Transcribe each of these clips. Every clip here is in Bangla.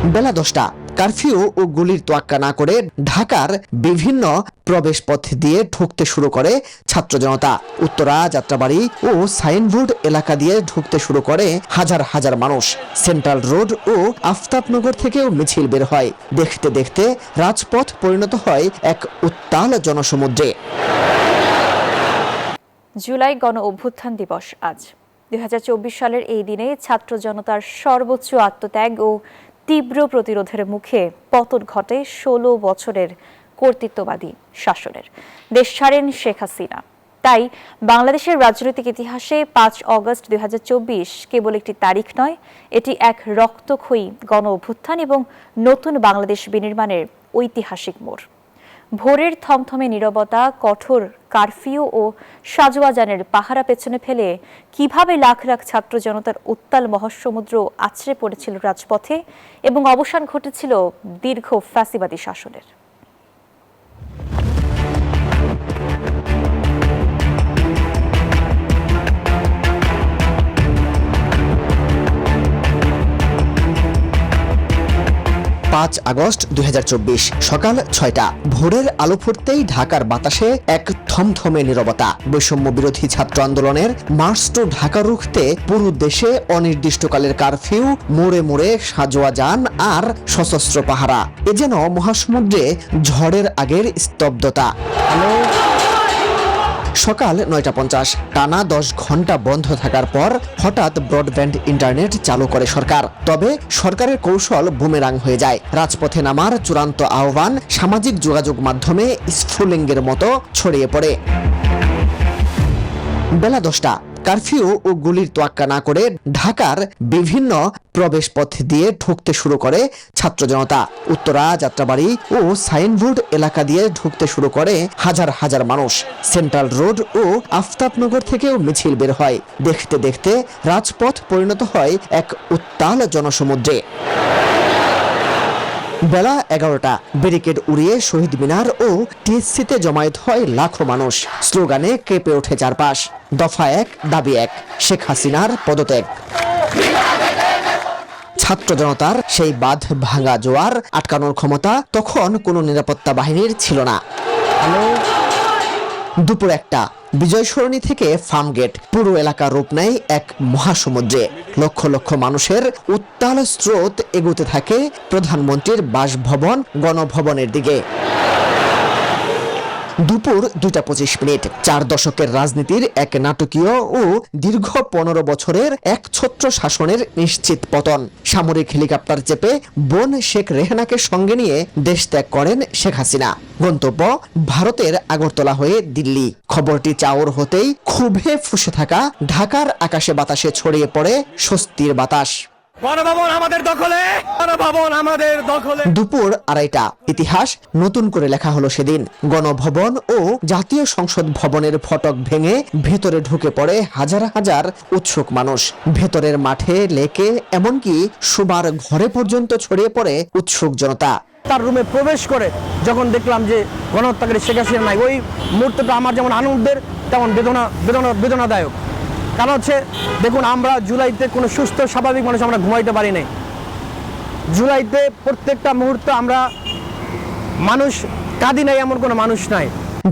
বেলা 10টা। কারফিউ ও গুলির তোয়াক্কা না করে ঢাকার বিভিন্ন প্রবেশ পথ দিয়ে ঢুকতে শুরু করে ছাত্র জনতা। উত্তরা, যাত্রাবাড়ি ও সাইনবোর্ড এলাকা দিয়ে ঢুকতে শুরু করে হাজার হাজার মানুষ। সেন্ট্রাল রোড ও আফতাবনগর থেকেও মিছিল বের হয়। দেখতে দেখতে রাজপথ পরিণত হয় এক উত্তাল জনসমুদ্রে। জুলাই গণ অভ্যুত্থান দিবস আজ। 2024 সালের এই দিনে ছাত্র জনতার সর্বোচ্চ আত্মত্যাগ ও তীব্র প্রতিরোধের মুখে পতন ঘটে 16 বছরের কর্তৃত্ববাদী শাসনের। দেশ ছাড়েন শেখ হাসিনা। তাই বাংলাদেশের রাজনৈতিক ইতিহাসে 5 অগস্ট 2024 কেবল একটি তারিখ নয়, এটি এক রক্তক্ষয়ী গণ অভ্যুত্থান এবং নতুন বাংলাদেশ বিনির্মাণের ঐতিহাসিক মোড়। ভোরের থমথমে নীরবতা, কঠোর কারফিউ ও সাজোয়াজানের পাহারা পেছনে ফেলে কিভাবে লাখ লাখ ছাত্র জনতার উত্তাল মহাসমুদ্র আছড়ে পড়েছিল রাজপথে এবং অবসান ঘটেছিল দীর্ঘ ফ্যাসিবাদী শাসনের। 5 আগস্ট 2024 সকাল 6টা। ভোরের আলো ফুটতেই ঢাকার বাতাসে এক থমথমে নীরবতা। বৈষম্য বিরোধী ছাত্র আন্দোলনের মার্চ টু ঢাকা রুখতে পুরো দেশে অনির্দিষ্টকালের কারফিউ, মোড়ে মোড়ে সাজোয়া যান আর সশস্ত্র পাহারা। এ যেন মহাসমুদ্রে ঝড়ের আগের স্তব্ধতা। সকাল 9:50। টানা 10 ঘন্টা বন্ধ থাকার পর হঠাৎ ব্রডব্যান্ড ইন্টারনেট চালু করে সরকার। তবে সরকারের কৌশল বুমেরাং হয়ে যায়। রাজপথে নামার চূড়ান্ত আহ্বান সামাজিক যোগাযোগ মাধ্যমে স্ফুলিঙ্গের মতো ছড়িয়ে পড়ে। বেলা 10টা। কারফিউ ও গুলির তোয়াক্কা না করে ঢাকার বিভিন্ন প্রবেশ পথ দিয়ে ঢুকতে শুরু করে ছাত্র জনতা। উত্তরা, যাত্রাবাড়ি ও সাইনবোর্ড এলাকা দিয়ে ঢুকতে শুরু করে হাজার হাজার মানুষ। সেন্ট্রাল রোড ও আফতাবনগর থেকেও মিছিল বের হয়। দেখতে দেখতে রাজপথ পরিণত হয় এক উত্তাল জনসমুদ্রে। বেলা 11টা। ব্যারিকেড উড়িয়ে শহীদ মিনার ও টিএসসিতে জমায়েত হয় লাখো মানুষ। স্লোগানে কেঁপে ওঠে চারপাশ। দফা 1, দাবি 1, শেখ হাসিনার পদত্যাগ। ছাত্র জনতার সেই বাঁধ ভাঙা জোয়ার আটকানোর ক্ষমতা তখন কোনো নিরাপত্তা বাহিনীর ছিল না। দুপুর 1টা। বিজয় সরণি থেকে ফার্মগেট পুরো এলাকা রূপ নেয় এক মহাসমুদ্রে। লক্ষ লক্ষ মানুষের উত্তাল স্রোত এগোতে থাকে প্রধানমন্ত্রীর বাসভবন গণভবনের দিকে। দুপুর 2:25। 4 দশকের রাজনীতির এক নাটকীয় ও দীর্ঘ 15 বছরের এক ছত্র শাসনের নিশ্চিত পতন। সামরিক হেলিকপ্টার চেপে বোন শেখ রেহানাকে সঙ্গে নিয়ে দেশ ত্যাগ করেন শেখ হাসিনা। গন্তব্য ভারতের আগরতলা হয়ে দিল্লি। খবরটি চাউর হতেই ক্ষোভে ফুঁসে থাকা ঢাকার আকাশে বাতাসে ছড়িয়ে পড়ে স্বস্তির বাতাস। গণভবন আমাদের দখলে, গণভবন আমাদের দখলে। দুপুর 2:30। ইতিহাস নতুন করে লেখা হলো সেদিন। গণভবন ও জাতীয় সংসদ ভবনের ফটক ভেঙে ভেতরে ঢুকে পড়ে হাজার হাজার উৎসুক মানুষ। ভেতরের মাঠে, লেকে, এমনকি শোবার ঘরে পর্যন্ত ছড়িয়ে পড়ে উৎসুক জনতা। তার রুমে প্রবেশ করে যখন দেখলাম যে গণহত্যাকারী শেখ হাসিনা নাই, ওই মুহূর্তটা আমার যেমন আনন্দের তেমন বেদনাদায়ক। কারণ হচ্ছে দেখুন, আমরা জুলাইতে কোনো সুস্থ স্বাভাবিক মানুষ আমরা ঘুমাইতে পারি নাই। জুলাইতে প্রত্যেকটা মুহূর্তে আমরা মানুষ কাঁদি নাই, এমন কোনো মানুষ নাই।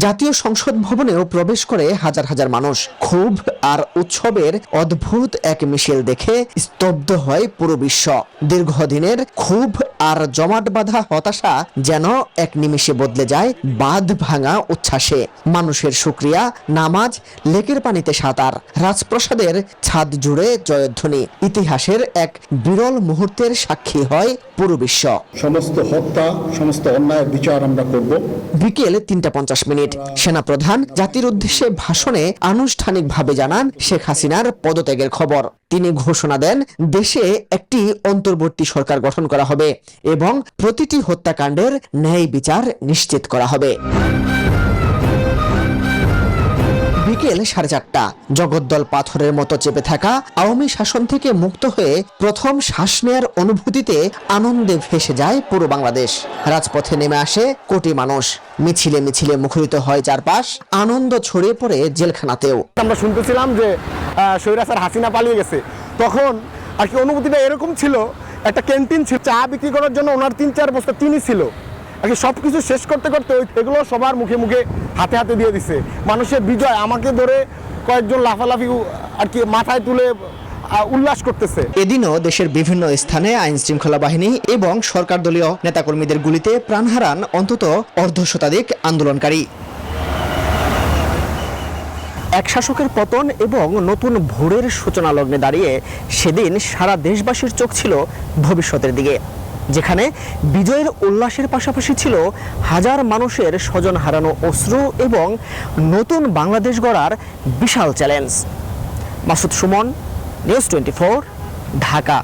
জাতীয় সংসদ ভবনেও প্রবেশ করে হাজার হাজার মানুষ। ক্ষোভ আর উৎসবের অদ্ভুত এক মিশেল দেখে স্তব্ধ হয় পুরো বিশ্ব। দীর্ঘদিনের ক্ষোভ আর জমাট বাঁধা হতাশা যেন এক নিমিষে বদলে যায় বাঁধ ভাঙা উচ্ছ্বাসে। মানুষের শুকরিয়া, নামাজ, লেকের পানিতে সাঁতার, রাজপ্রাসাদের ছাদ জুড়ে জয়ধ্বনি। ইতিহাসের এক বিরল মুহূর্তের সাক্ষী হয় পুরো বিশ্ব। সমস্ত হত্যা, সমস্ত অন্যায়ের বিচার আমরা করব। বিকেল 3:50। সেনাপ্রধান জাতির উদ্দেশ্যে ভাষণে আনুষ্ঠানিকভাবে জানান শেখ হাসিনার পদত্যাগের খবর। তিনি ঘোষণা দেন দেশে একটি অন্তর্বর্তী সরকার গঠন করা হবে এবং প্রতিটি হত্যাকাণ্ডের ন্যায় বিচার নিশ্চিত করা হবে। বিকেল 4:30। জগদ্দল পাথরের মতো চেপে থাকা আওয়ামী শাসন থেকে মুক্ত হয়ে প্রথম শ্বাস নেয়ার অনুভূতিতে আনন্দে ভেসে যায় পুরো বাংলাদেশ। রাজপথে নেমে আসে কোটি মানুষ। মিছিলে মিছিলে মুখরিত হয় চারপাশ। আনন্দ ছড়িয়ে পড়ে জেলখানাতেও। আমরা শুনতেছিলাম যে স্বৈরাচার হাসিনা পালিয়ে গেছে, তখন আর কি অনুভূতিটা এরকম ছিল একটা ক্যান্টিন ছিল, চা বিক্রি করার জন্য ওনার 3-4 বস্তা চিনি ছিল। আর কি সব কিছু শেষ করতে করতে এগুলো সবার মুখে মুখে হাতে হাতে দিয়ে দিছে। মানুষের বিজয় আমাকে ধরে কয়েকজন লাফালাফি আর কি মাথায় তুলে উল্লাস করতেছে। এদিনও দেশের বিভিন্ন স্থানে আইন শৃঙ্খলা বাহিনী এবং সরকার দলীয় নেতাকর্মীদের গুলিতে প্রাণ হারান অন্তত অর্ধশতাধিক আন্দোলনকারী। এক শাসকের পতন এবং নতুন ভোরের সূচনা লগ্নে দাঁড়িয়ে সেদিন সারা দেশবাসীর চোখ ছিল ভবিষ্যতের দিকে, যেখানে বিজয়ের উল্লাসের পাশাপাশি ছিল হাজার মানুষের স্বজন হারানো অশ্রু এবং নতুন বাংলাদেশ গড়ার বিশাল চ্যালেঞ্জ। মাসুদ সুমন, নিউজ 24, ঢাকা।